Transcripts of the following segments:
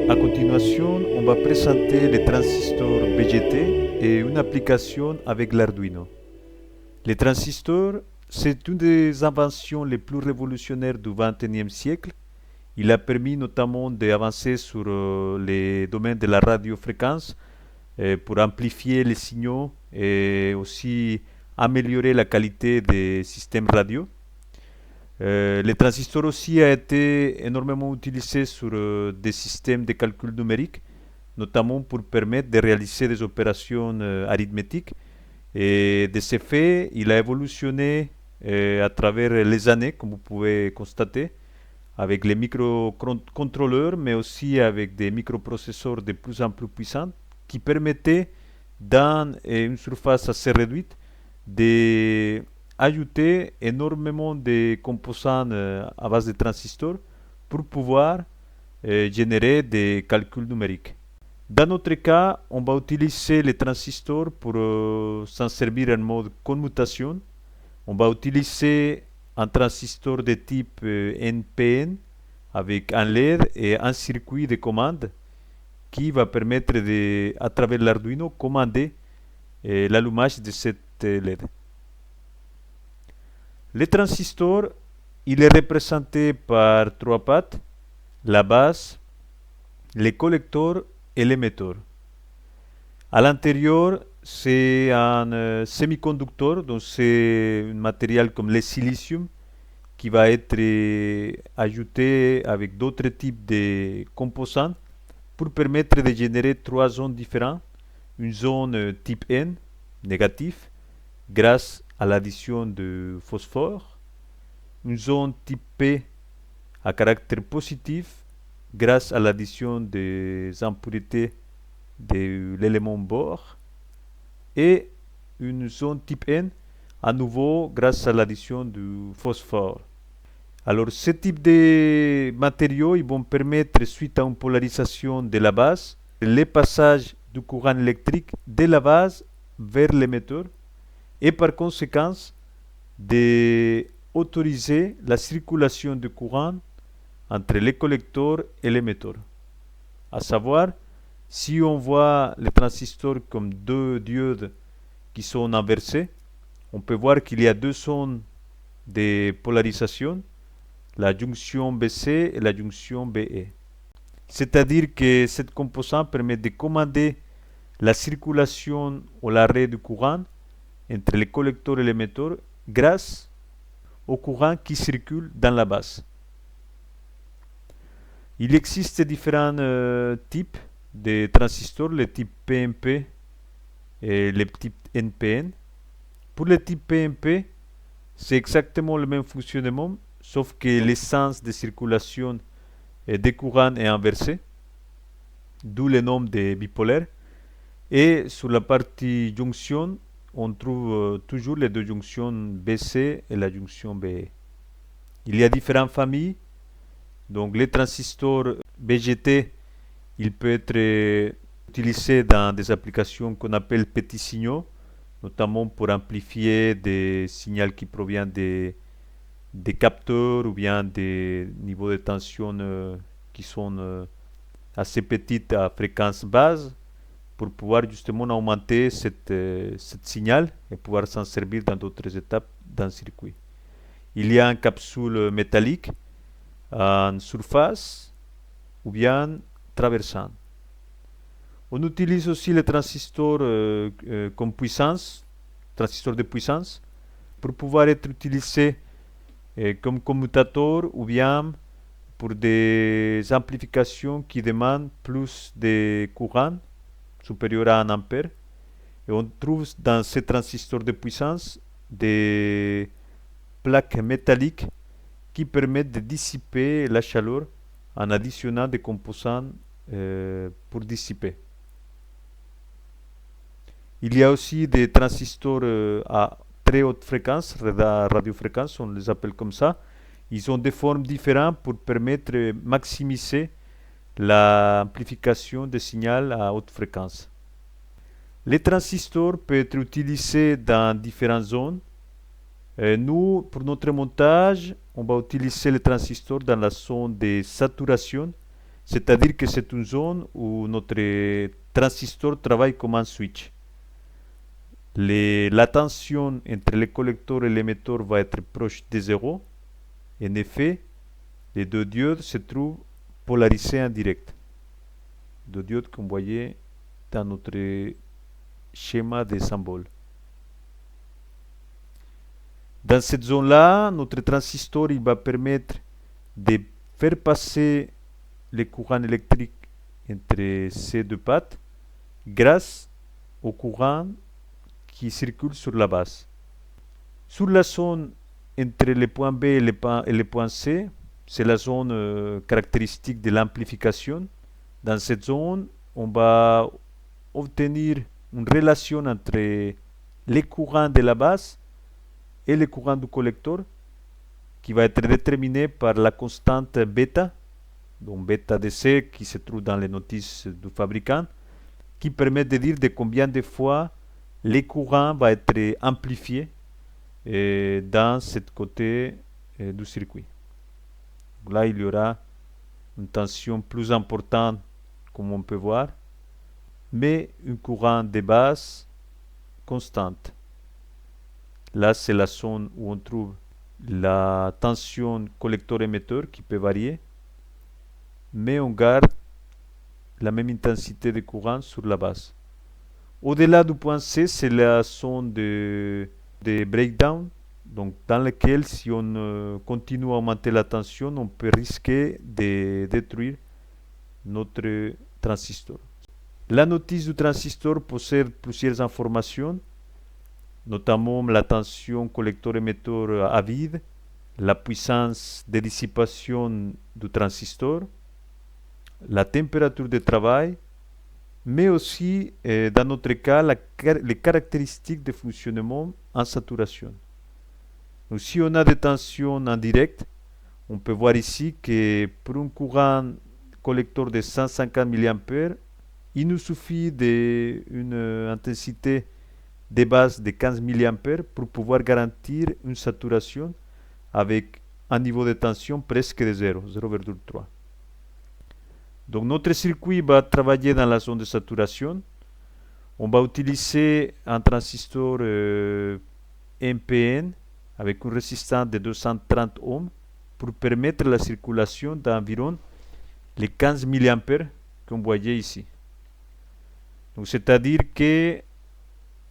À continuation, on va présenter les transistors BGT et une application avec l'Arduino. Les transistors, c'est une des inventions les plus révolutionnaires du XXIe siècle. Il a permis notamment d'avancer sur les domaines de la radiofréquence pour amplifier les signaux et aussi améliorer la qualité des systèmes radio. Les transistors aussi a été énormément utilisés sur des systèmes de calcul numérique, notamment pour permettre de réaliser des opérations arithmétiques. Et de ce fait, il a évolutionné à travers les années, comme vous pouvez constater, avec les microcontrôleurs, mais aussi avec des microprocesseurs de plus en plus puissants qui permettaient, dans une surface assez réduite, d'ajouter énormément de composants à base de transistors pour pouvoir générer des calculs numériques. Dans notre cas, on va utiliser les transistors pour s'en servir en mode commutation. On va utiliser un transistor de type NPN avec un LED et un circuit de commande qui va permettre de, à travers l'Arduino, commander l'allumage de cette LED. Le transistor, il est représenté par trois pattes, la base, les collecteurs et l'émetteur. À l'intérieur, c'est un semi-conducteur, donc c'est un matériel comme le silicium qui va être ajouté avec d'autres types de composants pour permettre de générer trois zones différentes. Une zone type N, négatif, grâce à l'addition de phosphore. Une zone type P à caractère positif, grâce à l'addition des impuretés de l'élément bore. Et une zone type N, à nouveau grâce à l'addition du phosphore. Alors, ce type de matériaux ils vont permettre, suite à une polarisation de la base, le passage du courant électrique de la base vers l'émetteur et par conséquent d'autoriser la circulation du courant entre les collecteurs et l'émetteur. À savoir, si on voit les transistors comme deux diodes qui sont inversés, on peut voir qu'il y a deux zones de polarisation, la jonction BC et la jonction BE. C'est-à-dire que cette composante permet de commander la circulation ou l'arrêt du courant entre les collecteurs et l'émetteur grâce au courant qui circule dans la base. Il existe différents types de transistors, le type PNP et le type NPN. Pour le type PNP, c'est exactement le même fonctionnement, sauf que l'essence de circulation des courants est inversée, d'où le nom de bipolaire. Et sur la partie jonction, on trouve toujours les deux jonctions BC et la jonction BE. Il y a différentes familles. Donc les transistors BGT, il peut être utilisé dans des applications qu'on appelle petits signaux, notamment pour amplifier des signaux qui proviennent des capteurs ou bien des niveaux de tension qui sont assez petites à fréquence basse pour pouvoir justement augmenter cette signal et pouvoir s'en servir dans d'autres étapes d'un circuit. Il y a une capsule métallique en surface ou bien traversant. On utilise aussi les transistors comme puissance, transistors de puissance, pour pouvoir être utilisés comme commutateur ou bien pour des amplifications qui demandent plus de courant supérieur à 1 ampère. Et on trouve dans ces transistors de puissance des plaques métalliques qui permettent de dissiper la chaleur en additionnant des composants pour dissiper. Il y a aussi des transistors à très haute fréquence, radiofréquence, on les appelle comme ça. Ils ont des formes différentes pour permettre de maximiser l'amplification des signaux à haute fréquence. Les transistors peuvent être utilisés dans différentes zones. Nous, pour notre montage, on va utiliser les transistors dans la zone de saturation, C'est-à-dire que c'est une zone où notre transistor travaille comme un switch. La tension entre le collecteur et l'émetteur va être proche de zéro. En effet, les deux diodes se trouvent polarisées en direct. Deux diodes qu'on voyait dans notre schéma des symboles. Dans cette zone-là, notre transistor il va permettre de faire passer le courant électrique entre ces deux pattes grâce au courant qui circule sur la base. Sur la zone entre le point B et le point C, c'est la zone caractéristique de l'amplification. Dans cette zone, on va obtenir une relation entre les courants de la base et le courant du collecteur qui va être déterminé par la constante bêta, donc bêta DC qui se trouve dans les notices du fabricant, qui permet de dire de combien de fois les courants va être amplifié dans ce côté du circuit. Là, il y aura une tension plus importante, comme on peut voir, mais un courant de base constante. Là, c'est la zone où on trouve la tension collecteur-émetteur qui peut varier, mais on garde la même intensité de courant sur la base. Au-delà du point C, c'est la zone de breakdown, donc dans laquelle si on continue à augmenter la tension, on peut risquer de détruire notre transistor. La notice du transistor possède plusieurs informations, notamment la tension collecteur-émetteur à vide, la puissance de dissipation du transistor, la température de travail, mais aussi, dans notre cas, les caractéristiques de fonctionnement en saturation. Donc, si on a des tensions en direct, on peut voir ici que pour un courant collecteur de 150 mA, il nous suffit d'une intensité de base de 15 mA pour pouvoir garantir une saturation avec un niveau de tension presque de 0, 0,3. Donc notre circuit va travailler dans la zone de saturation. On va utiliser un transistor NPN avec une résistance de 230 ohms pour permettre la circulation d'environ les 15 mA qu'on voyait ici. Donc c'est-à-dire que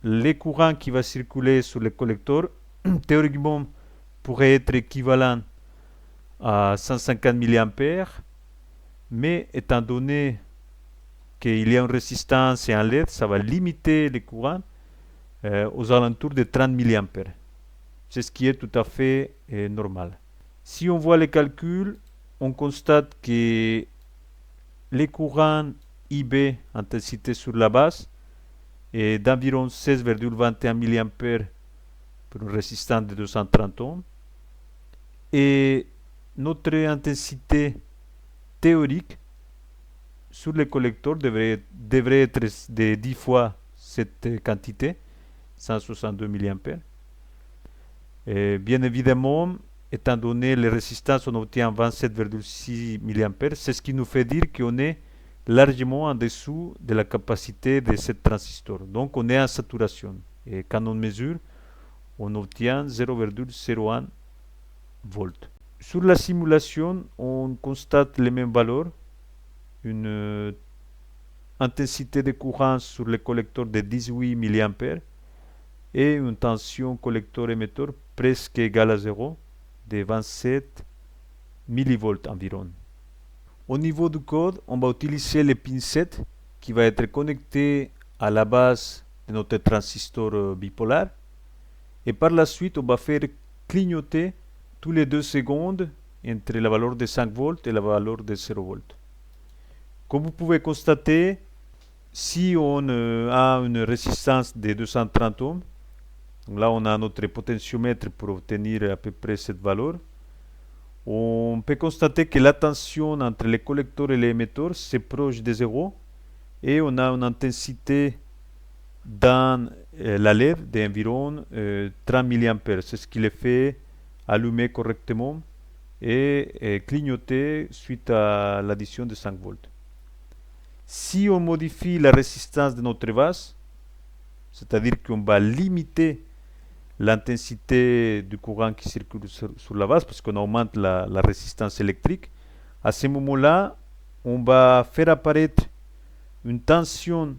le courant qui va circuler sur le collecteur théoriquement pourrait être équivalent à 150 mA, mais étant donné qu'il y a une résistance et un LED, ça va limiter le courant aux alentours de 30 mA. C'est ce qui est tout à fait normal. Si on voit les calculs, on constate que les courants IB, intensité sur la base, est d'environ 16,21 mA pour une résistance de 230 ohms. Et notre intensité théorique sur le collecteur devrait être de 10 fois cette quantité, 162 mA. Bien évidemment, étant donné les résistances, on obtient 27,6 mA. C'est ce qui nous fait dire qu'on est largement en dessous de la capacité de ce transistor. Donc on est en saturation. Et quand on mesure, on obtient 0,01 volts. Sur la simulation, on constate les mêmes valeurs. Une intensité de courant sur le collecteur de 18 mA et une tension collecteur-émetteur presque égale à 0 de 27 millivolts environ. Au niveau du code, on va utiliser le pin 7 qui va être connecté à la base de notre transistor bipolaire. Et par la suite, on va faire clignoter tous les 2 secondes entre la valeur de 5 volts et la valeur de 0 volts. Comme vous pouvez constater, si on a une résistance de 230 ohms, là on a notre potentiomètre pour obtenir à peu près cette valeur, on peut constater que la tension entre le collecteur et l'émetteur c'est proche de 0 et on a une intensité dans la LED d'environ 30 mA. C'est ce qui le fait allumer correctement et clignoter suite à l'addition de 5 volts. Si on modifie la résistance de notre vase, c'est-à-dire qu'on va limiter l'intensité du courant qui circule sur la vase parce qu'on augmente la résistance électrique, à ce moment-là, on va faire apparaître une tension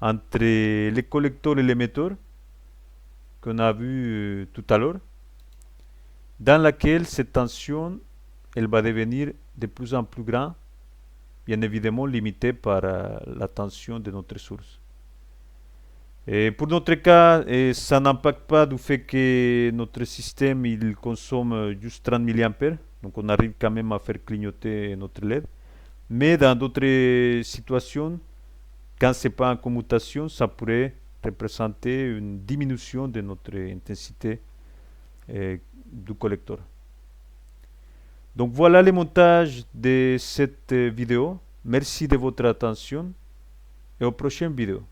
entre le collecteur et l'émetteur qu'on a vu tout à l'heure, dans laquelle cette tension elle va devenir de plus en plus grande, bien évidemment limitée par la tension de notre source. Et pour notre cas, ça n'impacte pas du fait que notre système il consomme juste 30 mA, donc on arrive quand même à faire clignoter notre LED. Mais dans d'autres situations, quand ce n'est pas en commutation, ça pourrait représenter une diminution de notre intensité du collecteur. Donc voilà le montage de cette vidéo. Merci de votre attention et aux prochaines vidéos.